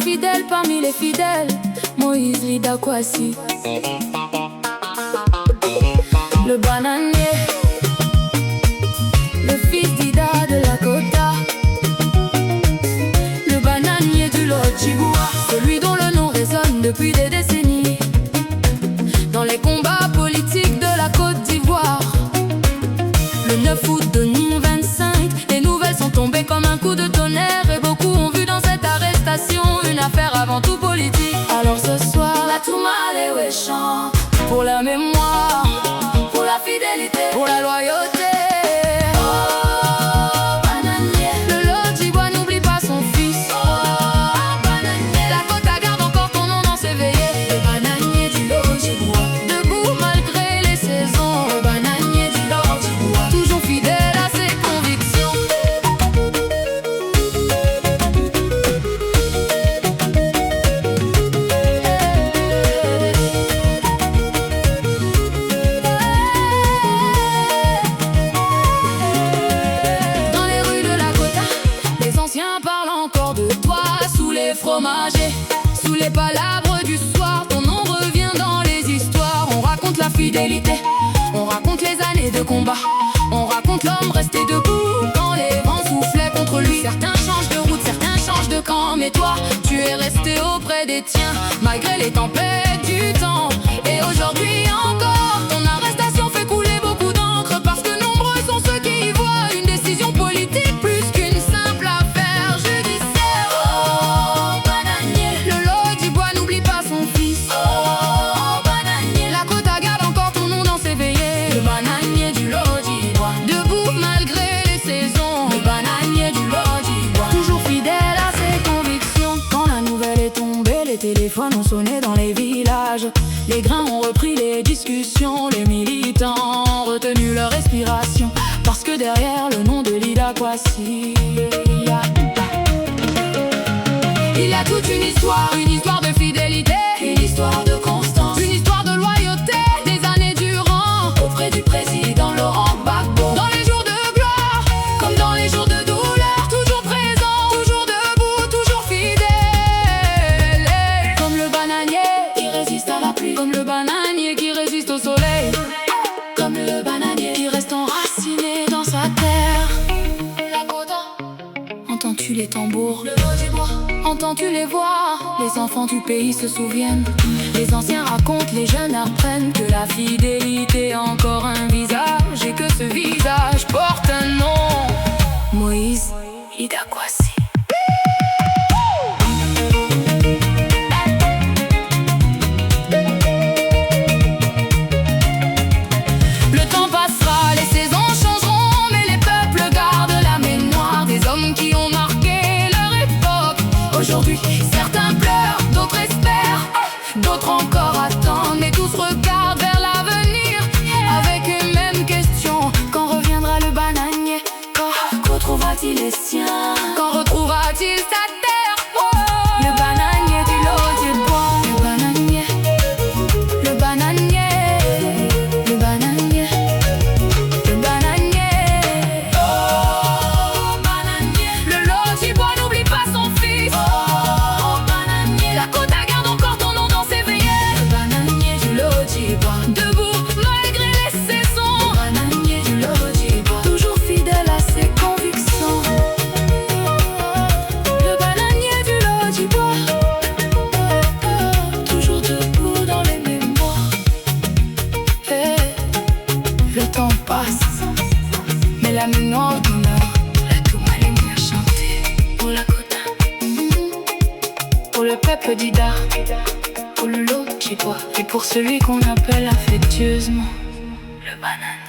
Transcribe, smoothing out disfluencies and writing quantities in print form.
fidèle parmi les fidèles, Moïse Lida Kwasi. Le bananier, le fils d'Ida de la Kota. Le bananier du Lodjiboua, celui dont le nom résonne depuis des décennies dans les combats politiques de la Côte d'Ivoire. Le 9 août 2025, les nouvelles sont tombées comme un coup de tonnerre, et beaucoup ont vu dans cette arrestation une affaire avant tout politique. Alors ce soir, la Toumalé chante pour la mémoire, pour la fidélité, pour la loyauté. Oh, bananier, le Lodjiboua n'oublie pas son fils. Oh, bananier, la Kota garde encore ton nom dans ses veillées. Le bananier du Lodjiboua, debout malgré les saisons. Le bananier du Lodjiboua, toujours fidèle à ses convictions. Dans les rues de la Kota, les anciens parlent encore de toi. Sous les fromagers, sous les palabres du soir, ton nom revient dans les histoires. On raconte la fidélité, on raconte les années de combat, on raconte l'homme resté debout quand les vents soufflaient contre lui. Certains changent de route, certains changent de camp, mais toi, tu es resté auprès des tiens, malgré les tempêtes du temps. Et aujourd'hui encore, ton arrestation fait couler beaucoup d'encre, parce que nombreux sont ceux qui y voient une décision politique plus qu'une simple affaire judiciaire. Oh, bananier, le Lodjiboua n'oublie pas son fils. Oh, bananier, la Kota garde encore ton nom dans ses veillées. Le bananier du Lodjiboua, debout malgré les saisons. Le bananier du Lodjiboua, toujours fidèle à ses convictions. Quand la nouvelle est tombée, les téléphones ont sonné dans les villages. Les grains ont repris les discussions, les militants ont retenu leur respiration, parce que derrière le nom de Lida Kwasi, il y a toute une histoire de fidélité, une histoire de constance, une histoire de loyauté, des années durant, auprès du président Laurent Gbagbo. Dans les jours de gloire, comme dans les jours de douleur, toujours présent, toujours debout, toujours fidèle. Et comme le bananier qui résiste à la pluie, comme le bananier qui résiste au soleil, comme le bananier qui reste enraciné dans sa terre. La Kota, entends-tu les tambours? Le Lodjiboua, entends-tu les voix? Les enfants du pays se souviennent, les anciens racontent, les jeunes apprennent que la fidélité a encore un visage, et que ce visage porte un nom: Moïse Lida Kwasi. Le temps passera, les saisons changeront, mais les peuples gardent la mémoire des hommes qui ont marqué leur époque. Aujourd'hui, certains pleurent, d'autres espèrent, d'autres encore attendent, mais tous regardent vers l'avenir avec une même question: quand reviendra le bananier? Quand retrouvera-t-il les siens? Quand retrouvera-t-il sa terre? Oh, le bananier du Lodjiboua, le bananier, le bananier, le bananier, le bananier. Oh, bananier, le Lodjiboua n'oublie pas son fils. Oh, bananier, la Kota garde encore ton nom dans ses veillées. Le bananier du Lodjiboua, debout malgré les saisons. Le bananier du Lodjiboua, toujours fidèle à ses convictions. Le bananier du Lodjiboua, toujours debout dans les mémoires. Le temps passe, mais la mémoire demeure. La Toumalé a chanté pour la Kota, pour le peuple d'Ida, pour le Lodjiboua, et pour celui qu'on appelle affectueusement le bananier.